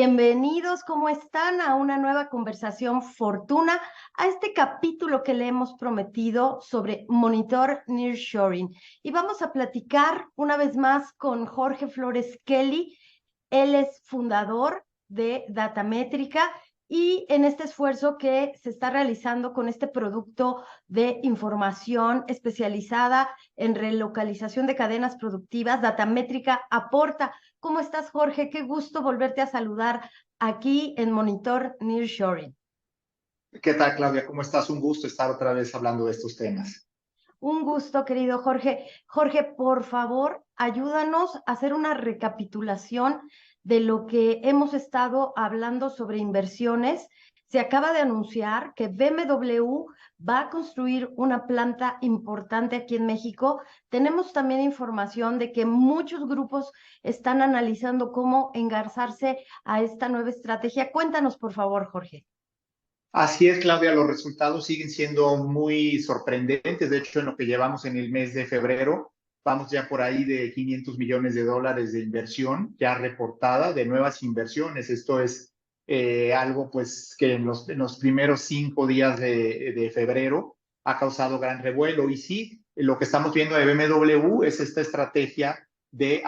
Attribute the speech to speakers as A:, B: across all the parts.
A: Bienvenidos, ¿cómo están? A una nueva conversación Fortuna, a este capítulo que le hemos prometido sobre Monitor Nearshoring. Y vamos a platicar una vez más con Jorge Flores Kelly. Él es fundador de Datamétrica y en este esfuerzo que se está realizando con este producto de información especializada en relocalización de cadenas productivas, Datamétrica aporta. ¿Cómo estás, Jorge? Qué gusto volverte a saludar aquí en Monitor Nearshoring.
B: ¿Qué tal, Claudia? ¿Cómo estás? Un gusto estar otra vez hablando de estos temas.
A: Un gusto, querido Jorge. Jorge, por favor, ayúdanos a hacer una recapitulación de lo que hemos estado hablando sobre inversiones. Se acaba de anunciar que BMW va a construir una planta importante aquí en México. Tenemos también información de que muchos grupos están analizando cómo engarzarse a esta nueva estrategia. Cuéntanos, por favor, Jorge.
B: Así es, Claudia, los resultados siguen siendo muy sorprendentes. De hecho, en lo que llevamos en el mes de febrero, vamos ya por ahí de $500 millones de inversión ya reportada, de nuevas inversiones. Esto es algo pues que en los primeros 5 días de febrero ha causado gran revuelo. Y sí, lo que estamos viendo de BMW es esta estrategia de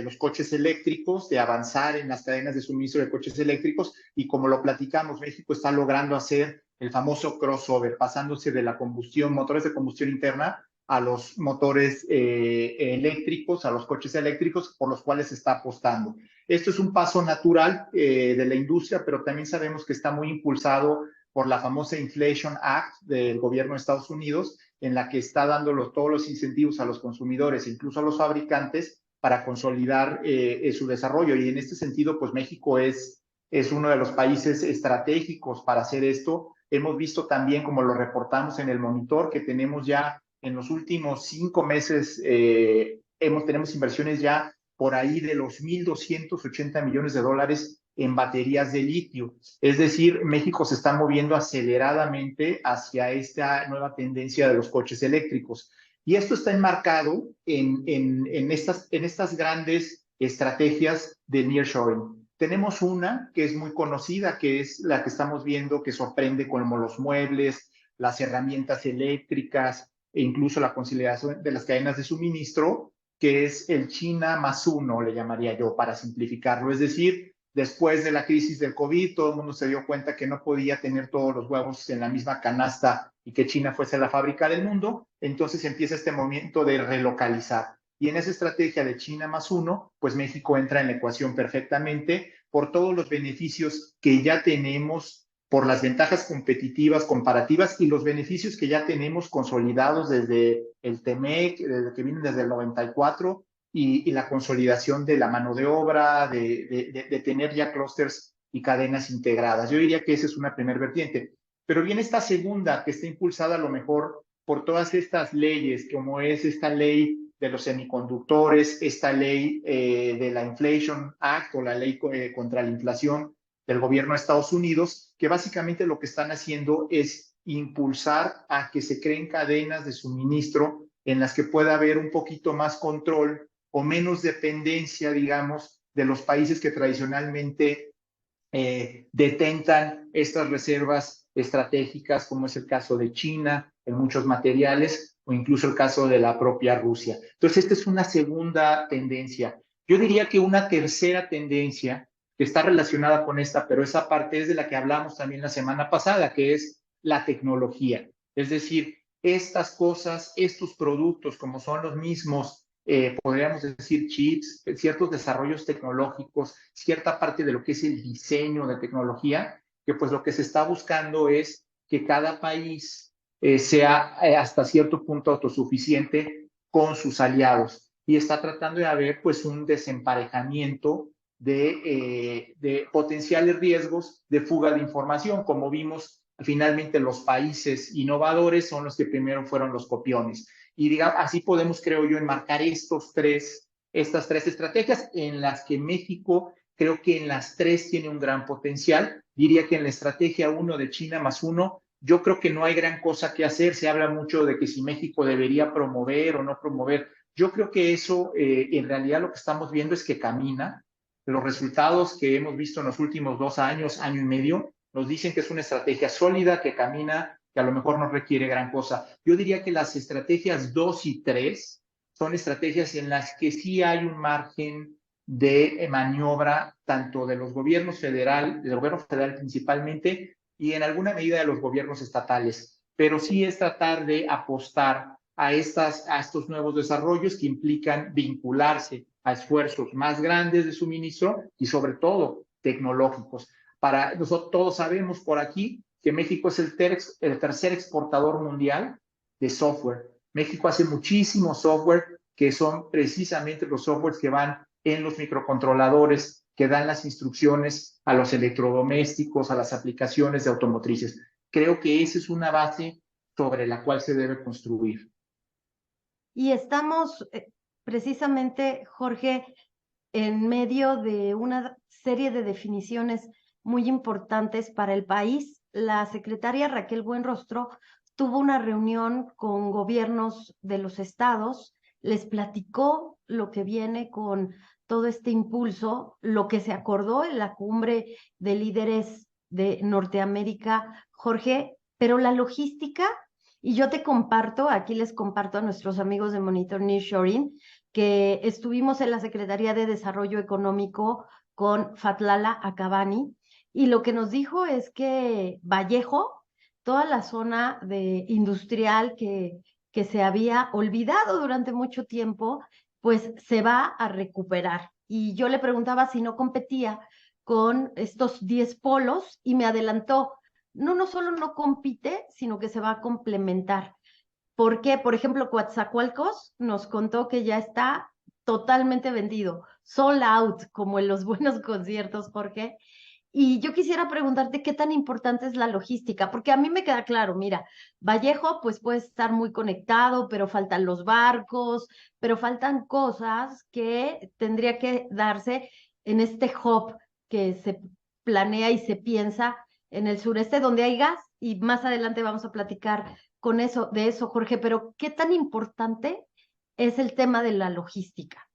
B: los coches eléctricos, de avanzar en las cadenas de suministro de coches eléctricos, y como lo platicamos, México está logrando hacer el famoso crossover, pasándose de la combustión, motores de combustión interna, a los motores eléctricos, a los coches eléctricos por los cuales se está apostando. Esto es un paso natural de la industria, pero también sabemos que está muy impulsado por la famosa Inflation Act del gobierno de Estados Unidos, en la que está dando todos los incentivos a los consumidores e incluso a los fabricantes para consolidar su desarrollo. Y en este sentido, pues México es uno de los países estratégicos para hacer esto. Hemos visto también, como lo reportamos en el monitor, que tenemos ya en los últimos 5 meses, tenemos inversiones ya por ahí de los $1,280 millones en baterías de litio. Es decir, México se está moviendo aceleradamente hacia esta nueva tendencia de los coches eléctricos. Y esto está enmarcado en estas grandes estrategias de nearshoring. Tenemos una que es muy conocida, que es la que estamos viendo, que sorprende, como los muebles, las herramientas eléctricas e incluso la conciliación de las cadenas de suministro, que es el China más uno, le llamaría yo, para simplificarlo. Es decir, después de la crisis del COVID, todo el mundo se dio cuenta que no podía tener todos los huevos en la misma canasta y que China fuese la fábrica del mundo. Entonces empieza este movimiento de relocalizar. Y en esa estrategia de China más uno, pues México entra en la ecuación perfectamente por todos los beneficios que ya tenemos, por las ventajas competitivas, comparativas, y los beneficios que ya tenemos consolidados desde el TEMEC, desde que vienen desde el 94, y la consolidación de la mano de obra, de tener ya clústeres y cadenas integradas. Yo diría que esa es una primera vertiente. Pero viene esta segunda, que está impulsada a lo mejor por todas estas leyes, como es esta ley de los semiconductores, esta ley de la Inflation Act, o la ley contra la inflación del gobierno de Estados Unidos, que básicamente lo que están haciendo es impulsar a que se creen cadenas de suministro en las que pueda haber un poquito más control o menos dependencia, digamos, de los países que tradicionalmente detentan estas reservas estratégicas, como es el caso de China en muchos materiales, o incluso el caso de la propia Rusia. Entonces, esta es una segunda tendencia. Yo diría que una tercera tendencia que está relacionada con esta, pero esa parte es de la que hablamos también la semana pasada, que es la tecnología. Es decir, estas cosas, estos productos, como son los mismos, podríamos decir chips, ciertos desarrollos tecnológicos, cierta parte de lo que es el diseño de tecnología, que pues lo que se está buscando es que cada país sea hasta cierto punto autosuficiente con sus aliados, y está tratando de haber pues un desemparejamiento de potenciales riesgos de fuga de información. Como vimos, finalmente los países innovadores son los que primero fueron los copiones. Y digamos, así podemos, creo yo, enmarcar estas tres estrategias en las que México, creo que en las tres tiene un gran potencial. Diría que en la estrategia 1 de China más uno, yo creo que no hay gran cosa que hacer. Se habla mucho de que si México debería promover o no promover. Yo creo que eso, en realidad lo que estamos viendo es que camina. Los resultados que hemos visto en los últimos 2 años, año y medio, nos dicen que es una estrategia sólida, que camina, que a lo mejor no requiere gran cosa. Yo diría que las estrategias 2 y 3 son estrategias en las que sí hay un margen de maniobra, tanto de los gobiernos federal, del gobierno federal principalmente, y en alguna medida de los gobiernos estatales. Pero sí es tratar de apostar a estos nuevos desarrollos que implican vincularse a esfuerzos más grandes de suministro y sobre todo tecnológicos. Para nosotros todos sabemos por aquí que México es el tercer exportador mundial de software. México hace muchísimo software que son precisamente los softwares que van en los microcontroladores, que dan las instrucciones a los electrodomésticos, a las aplicaciones de automotrices. Creo que esa es una base sobre la cual se debe construir.
A: Y estamos precisamente, Jorge, en medio de una serie de definiciones muy importantes para el país. La secretaria Raquel Buenrostro tuvo una reunión con gobiernos de los estados, les platicó lo que viene con todo este impulso, lo que se acordó en la cumbre de líderes de Norteamérica, Jorge, pero la logística, y yo te comparto, aquí les comparto a nuestros amigos de Monitor Nearshoring, que estuvimos en la Secretaría de Desarrollo Económico con Fatlala Acabani, y lo que nos dijo es que Vallejo, toda la zona industrial que se había olvidado durante mucho tiempo, pues se va a recuperar. Y yo le preguntaba si no competía con estos 10 polos y me adelantó, no solo no compite, sino que se va a complementar. Porque, por ejemplo, Coatzacoalcos nos contó que ya está totalmente vendido, sold out, como en los buenos conciertos, Jorge. Y yo quisiera preguntarte qué tan importante es la logística, porque a mí me queda claro, mira, Vallejo pues puede estar muy conectado, pero faltan los barcos, pero faltan cosas que tendría que darse en este hub que se planea y se piensa en el sureste donde hay gas, y más adelante vamos a platicar de eso, Jorge, pero ¿qué tan importante es el tema de la logística?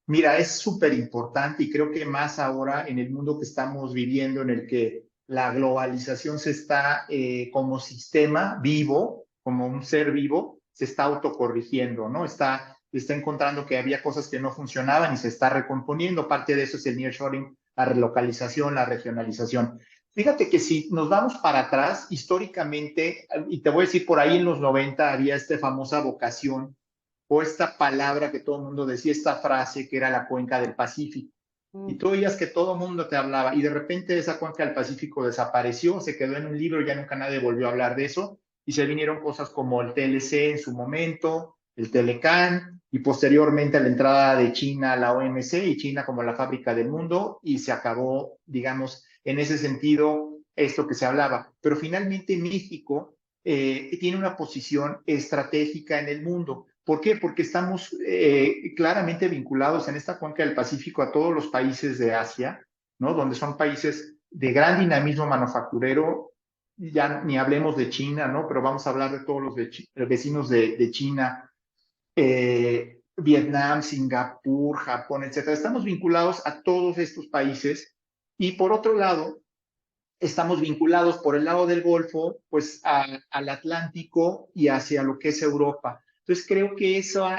B: Mira, es súper importante y creo que más ahora en el mundo que estamos viviendo, en el que la globalización se está como sistema vivo, como un ser vivo, se está autocorrigiendo, ¿no? Está encontrando que había cosas que no funcionaban y se está recomponiendo. Parte de eso es el nearshoring, la relocalización, la regionalización. Fíjate que si nos vamos para atrás, históricamente, y te voy a decir, por ahí en los 90 había esta famosa vocación o esta palabra que todo el mundo decía, esta frase que era la cuenca del Pacífico. Y tú oías que todo el mundo te hablaba y de repente esa cuenca del Pacífico desapareció, se quedó en un libro, ya nunca nadie volvió a hablar de eso y se vinieron cosas como el TLC en su momento, el Telecan y posteriormente la entrada de China a la OMC y China como la fábrica del mundo y se acabó, digamos, en ese sentido esto que se hablaba. Pero finalmente México tiene una posición estratégica en el mundo. ¿Por qué? Porque estamos claramente vinculados en esta cuenca del Pacífico a todos los países de Asia, ¿no? Donde son países de gran dinamismo manufacturero, ya ni hablemos de China, ¿no? Pero vamos a hablar de todos los vecinos de China, Vietnam, Singapur, Japón, etcétera. Estamos vinculados a todos estos países y por otro lado, estamos vinculados por el lado del Golfo, pues al Atlántico y hacia lo que es Europa. Entonces creo que eso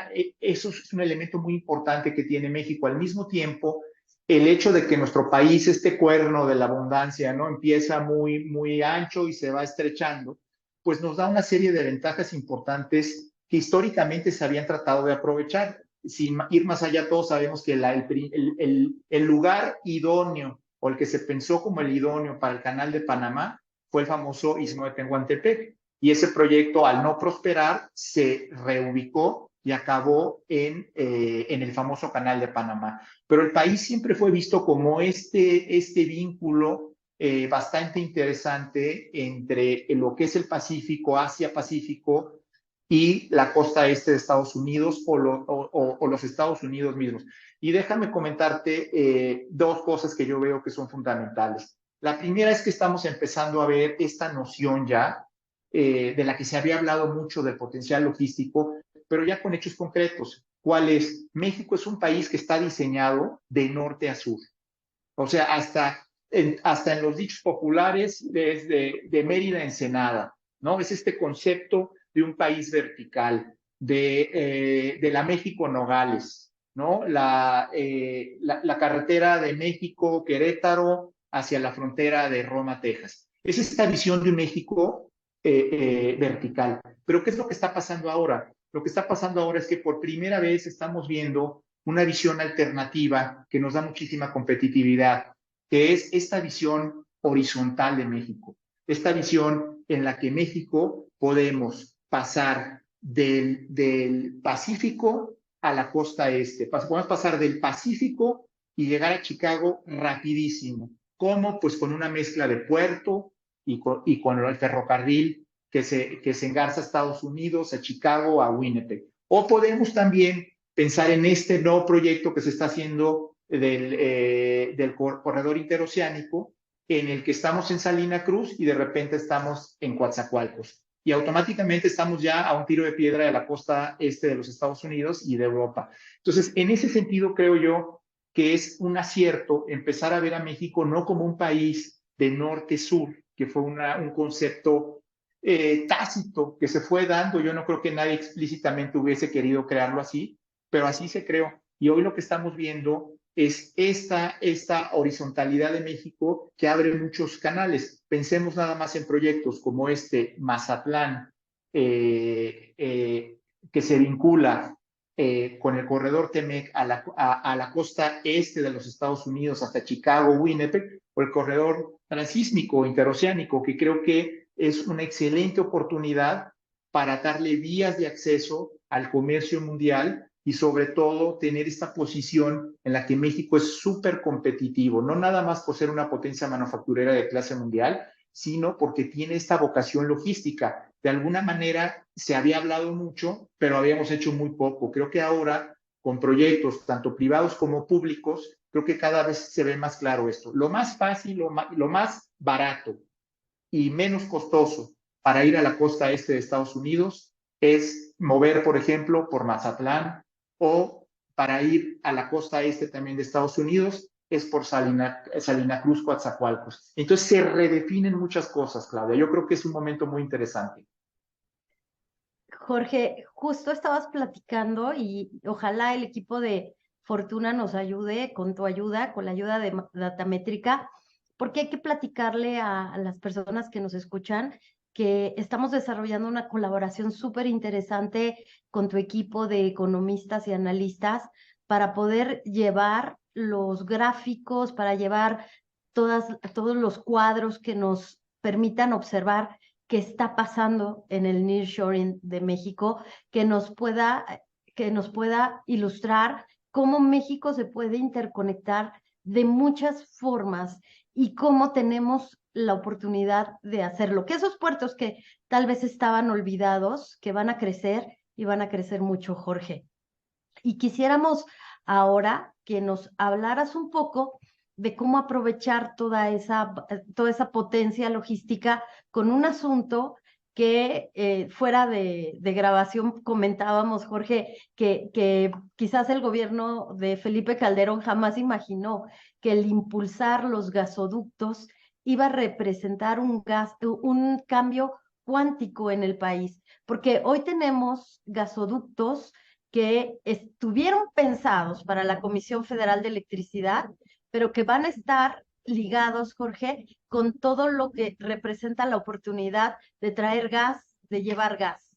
B: es un elemento muy importante que tiene México. Al mismo tiempo, el hecho de que nuestro país, este cuerno de la abundancia, ¿no? Empieza muy ancho y se va estrechando, pues nos da una serie de ventajas importantes que históricamente se habían tratado de aprovechar. Sin ir más allá, todos sabemos que el lugar idóneo o el que se pensó como el idóneo para el canal de Panamá fue el famoso Istmo de Tehuantepec. Y ese proyecto, al no prosperar, se reubicó y acabó en el famoso canal de Panamá. Pero el país siempre fue visto como este vínculo bastante interesante entre lo que es el Pacífico, Asia-Pacífico, y la costa este de Estados Unidos o los Estados Unidos mismos. Y déjame comentarte dos cosas que yo veo que son fundamentales. La primera es que estamos empezando a ver esta noción ya de la que se había hablado mucho del potencial logístico, pero ya con hechos concretos. ¿Cuál es? México es un país que está diseñado de norte a sur. O sea, hasta en los dichos populares, desde de Mérida a Ensenada, ¿no? Es este concepto de un país vertical, de la México-Nogales, ¿no? La carretera de México-Querétaro hacia la frontera de Roma, Texas. Es esta visión de un México vertical. Pero ¿qué es lo que está pasando ahora? Lo que está pasando ahora es que por primera vez estamos viendo una visión alternativa que nos da muchísima competitividad, que es esta visión horizontal de México, esta visión en la que México podemos pasar del Pacífico a la costa este, podemos pasar del Pacífico y llegar a Chicago rapidísimo. ¿Cómo? Pues con una mezcla de puerto y con el ferrocarril que se engarza a Estados Unidos, a Chicago, a Winnipeg. O podemos también pensar en este nuevo proyecto que se está haciendo del corredor interoceánico, en el que estamos en Salina Cruz y de repente estamos en Coatzacoalcos. Y automáticamente estamos ya a un tiro de piedra de la costa este de los Estados Unidos y de Europa. Entonces, en ese sentido, creo yo que es un acierto empezar a ver a México no como un país de norte-sur, que fue un concepto tácito que se fue dando. Yo no creo que nadie explícitamente hubiese querido crearlo así, pero así se creó. Y hoy lo que estamos viendo es esta horizontalidad de México que abre muchos canales. Pensemos nada más en proyectos como este Mazatlán, que se vincula con el corredor Temec a la costa este de los Estados Unidos hasta Chicago, Winnipeg, o el corredor transísmico interoceánico, que creo que es una excelente oportunidad para darle vías de acceso al comercio mundial y sobre todo tener esta posición en la que México es súper competitivo, no nada más por ser una potencia manufacturera de clase mundial, sino porque tiene esta vocación logística. De alguna manera se había hablado mucho, pero habíamos hecho muy poco. Creo que ahora, con proyectos tanto privados como públicos, creo que cada vez se ve más claro esto. Lo más fácil, lo más barato y menos costoso para ir a la costa este de Estados Unidos es mover, por ejemplo, por Mazatlán, o para ir a la costa este también de Estados Unidos es por Salina Cruz, Coatzacoalcos. Entonces se redefinen muchas cosas, Claudia. Yo creo que es un momento muy interesante.
A: Jorge, justo estabas platicando y ojalá el equipo de Fortuna nos ayude con tu ayuda, con la ayuda de Datamétrica, porque hay que platicarle a las personas que nos escuchan que estamos desarrollando una colaboración súper interesante con tu equipo de economistas y analistas para poder llevar los gráficos, para llevar todos los cuadros que nos permitan observar qué está pasando en el nearshoring de México, que que nos pueda ilustrar cómo México se puede interconectar de muchas formas y cómo tenemos la oportunidad de hacerlo. Que esos puertos que tal vez estaban olvidados, que van a crecer y van a crecer mucho, Jorge. Y quisiéramos ahora que nos hablaras un poco de cómo aprovechar toda esa potencia logística con un asunto que fuera de grabación comentábamos, Jorge, que quizás el gobierno de Felipe Calderón jamás imaginó que el impulsar los gasoductos iba a representar un cambio cuántico en el país, porque hoy tenemos gasoductos que estuvieron pensados para la Comisión Federal de Electricidad, pero que van a estar ligados, Jorge, con todo lo que representa la oportunidad de traer gas, de llevar gas.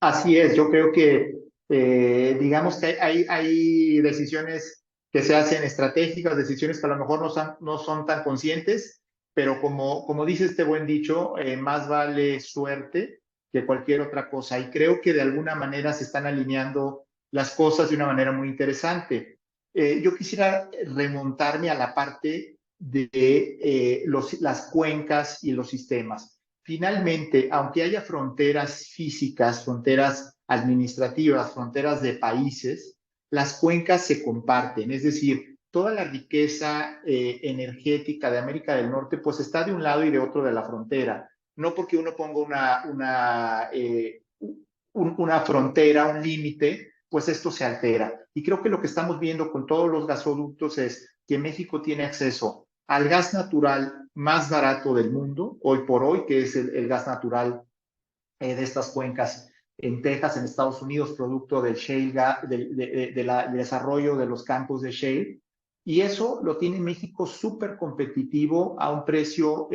B: Así es, yo creo que digamos que hay decisiones que se hacen estratégicas, decisiones que a lo mejor no son tan conscientes, pero como dice este buen dicho, más vale suerte que cualquier otra cosa. Y creo que de alguna manera se están alineando las cosas de una manera muy interesante. Yo quisiera remontarme a la parte de las cuencas y los sistemas. Finalmente, aunque haya fronteras físicas, fronteras administrativas, fronteras de países, las cuencas se comparten, es decir, toda la riqueza energética de América del Norte pues está de un lado y de otro de la frontera. No porque uno ponga una frontera, un límite, pues esto se altera. Y creo que lo que estamos viendo con todos los gasoductos es que México tiene acceso al gas natural más barato del mundo, hoy por hoy, que es el gas natural de estas cuencas en Texas, en Estados Unidos, producto del shale gas, del desarrollo de los campos de shale. Y eso lo tiene México súper competitivo a un precio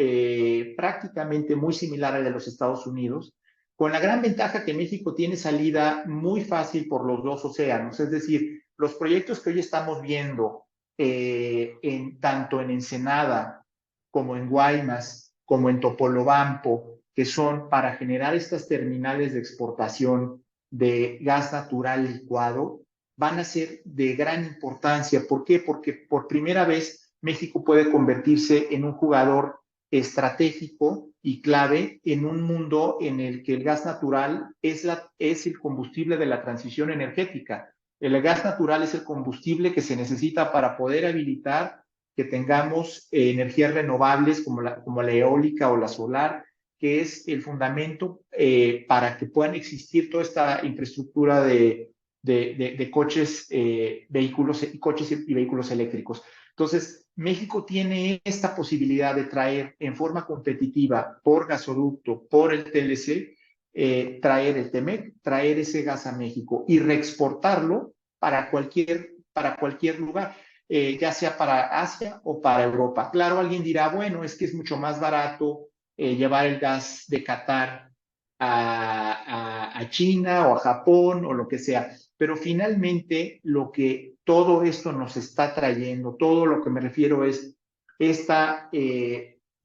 B: prácticamente muy similar al de los Estados Unidos, con la gran ventaja que México tiene salida muy fácil por los dos océanos. Es decir, los proyectos que hoy estamos viendo, tanto en Ensenada como en Guaymas, como en Topolobampo, que son para generar estas terminales de exportación de gas natural licuado, van a ser de gran importancia. ¿Por qué? Porque por primera vez México puede convertirse en un jugador estratégico y clave en un mundo en el que el gas natural es el combustible de la transición energética. El gas natural es el combustible que se necesita para poder habilitar que tengamos energías renovables como la eólica o la solar, que es el fundamento para que puedan existir toda esta infraestructura de coches, coches y vehículos eléctricos. Entonces, México tiene esta posibilidad de traer en forma competitiva por gasoducto, por el TLC, traer el TEMEC, traer ese gas a México y reexportarlo para cualquier lugar. Ya sea para Asia o para Europa. Claro, alguien dirá, bueno, es que es mucho más barato llevar el gas de Qatar a China o a Japón o lo que sea, pero finalmente lo que todo esto nos está trayendo, todo lo que me refiero es esta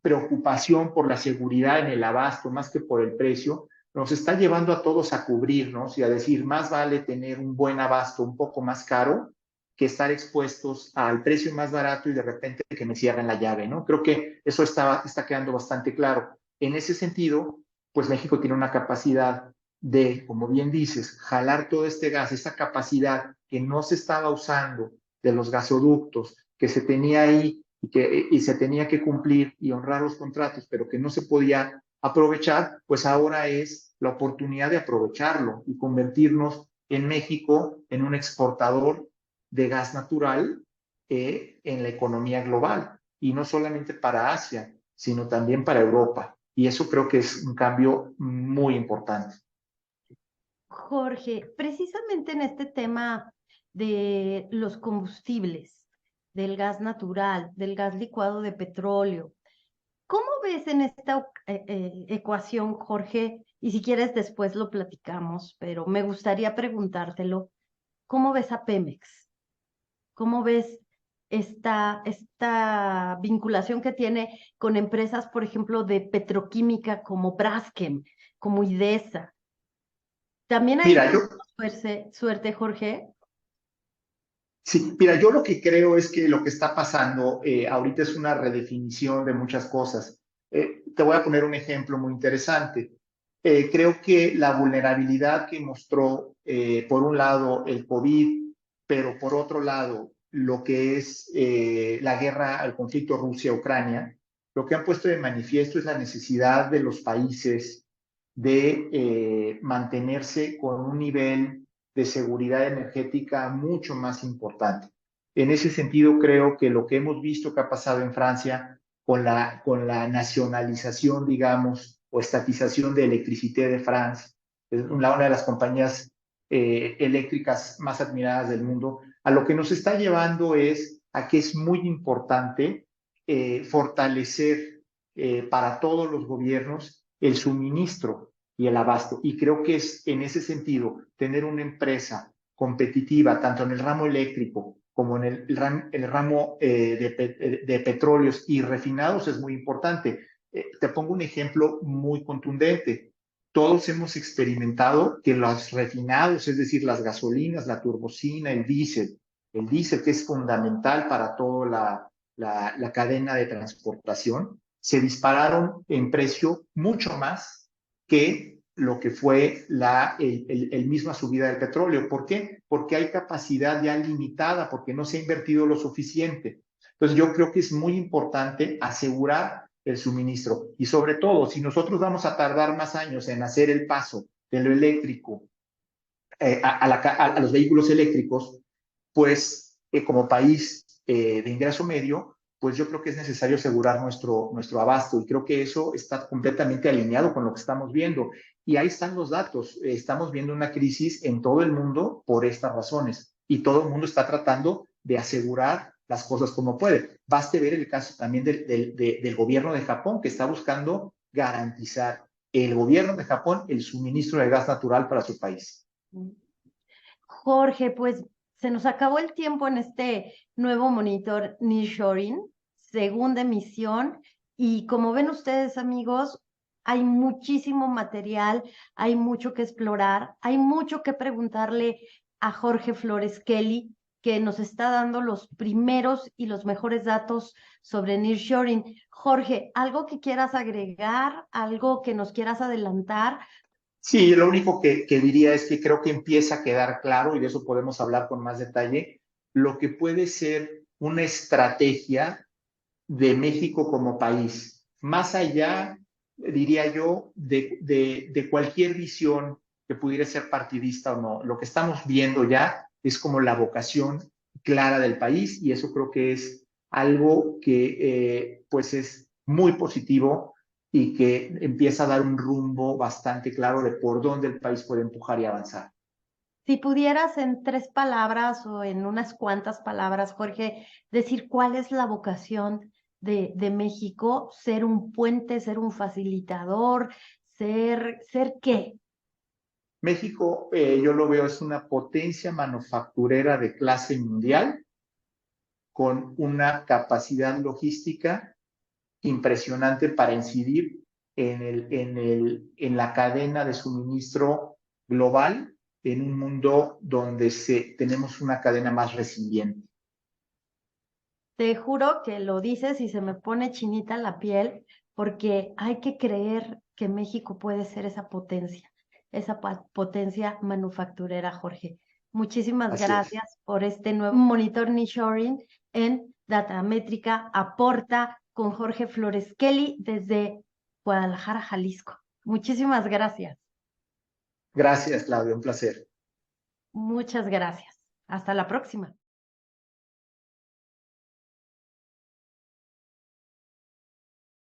B: preocupación por la seguridad en el abasto más que por el precio, nos está llevando a todos a cubrirnos y a decir, más vale tener un buen abasto un poco más caro que estar expuestos al precio más barato y de repente que me cierren la llave, ¿no? Creo que eso está quedando bastante claro. En ese sentido, pues México tiene una capacidad de, como bien dices, jalar todo este gas, esa capacidad que no se estaba usando de los gasoductos, que se tenía ahí y se tenía que cumplir y honrar los contratos, pero que no se podía aprovechar, pues ahora es la oportunidad de aprovecharlo y convertirnos en México en un exportador de gas natural en la economía global y no solamente para Asia, sino también para Europa. Y eso creo que es un cambio muy importante.
A: Jorge, precisamente en este tema de los combustibles, del gas natural, del gas licuado de petróleo, ¿cómo ves en esta ecuación, Jorge? Y si quieres después lo platicamos, pero me gustaría preguntártelo, ¿cómo ves a Pemex? ¿Cómo ves esta vinculación que tiene con empresas, por ejemplo, de petroquímica como Braskem, como IDESA? También ahí
B: Mira, yo,
A: tenemos suerte, Jorge.
B: sí, mira, yo lo que creo es que lo que está pasando ahorita es una redefinición de muchas cosas. Te voy a poner un ejemplo muy interesante. Creo que la vulnerabilidad que mostró, por un lado, el COVID, pero por otro lado, lo que es la guerra, el conflicto Rusia-Ucrania, lo que han puesto de manifiesto es la necesidad de los países de mantenerse con un nivel de seguridad energética mucho más importante. En ese sentido, creo que lo que hemos visto que ha pasado en Francia con la nacionalización, digamos, o estatización de Electricité de France, es una de las compañías eléctricas más admiradas del mundo, a lo que nos está llevando es a que es muy importante fortalecer para todos los gobiernos el suministro y el abasto. Y creo que es en ese sentido tener una empresa competitiva, tanto en el ramo eléctrico como en el ramo de petróleos y refinados, es muy importante. Te pongo un ejemplo muy contundente. Todos hemos experimentado que los refinados, es decir, las gasolinas, la turbocina, el diésel que es fundamental para toda la cadena de transportación, se dispararon en precio mucho más que lo que fue el misma subida del petróleo. ¿Por qué? Porque hay capacidad ya limitada, porque no se ha invertido lo suficiente. Entonces yo creo que es muy importante asegurar el suministro y sobre todo si nosotros vamos a tardar más años en hacer el paso de lo eléctrico a los vehículos eléctricos, pues como país de ingreso medio, pues yo creo que es necesario asegurar nuestro abasto y creo que eso está completamente alineado con lo que estamos viendo. Y ahí están los datos. Estamos viendo una crisis en todo el mundo por estas razones y todo el mundo está tratando de asegurar las cosas como puede. Baste ver el caso también del gobierno de Japón que está buscando garantizar el gobierno de Japón el suministro de gas natural para su país.
A: Jorge, pues se nos acabó el tiempo en este nuevo monitor Nearshoring, segunda emisión, y como ven ustedes, amigos, hay muchísimo material, hay mucho que explorar, hay mucho que preguntarle a Jorge Flores Kelly, que nos está dando los primeros y los mejores datos sobre Nearshoring. Jorge, ¿algo que quieras agregar, algo que nos quieras adelantar?
B: Sí, lo único que diría es que creo que empieza a quedar claro, y de eso podemos hablar con más detalle, lo que puede ser una estrategia de México como país, más allá, diría yo, de cualquier visión que pudiera ser partidista o no. Lo que estamos viendo ya es como la vocación clara del país y eso creo que es algo que pues es muy positivo y que empieza a dar un rumbo bastante claro de por dónde el país puede empujar y avanzar.
A: Si pudieras en 3 palabras o en unas cuantas palabras, Jorge, decir cuál es la vocación de México, ser un puente, ser un facilitador, ser qué.
B: México, yo lo veo, es una potencia manufacturera de clase mundial con una capacidad logística impresionante para incidir en la cadena de suministro global en un mundo donde tenemos una cadena más resiliente.
A: Te juro que lo dices y se me pone chinita la piel porque hay que creer que México puede ser esa potencia manufacturera, Jorge. Muchísimas
B: Así es.
A: gracias por este nuevo monitor Nearshoring en Datamétrica Aporta con Jorge Flores Kelly desde Guadalajara, Jalisco. Muchísimas gracias.
B: Gracias, Claudio, un placer.
A: Muchas gracias. Hasta la próxima.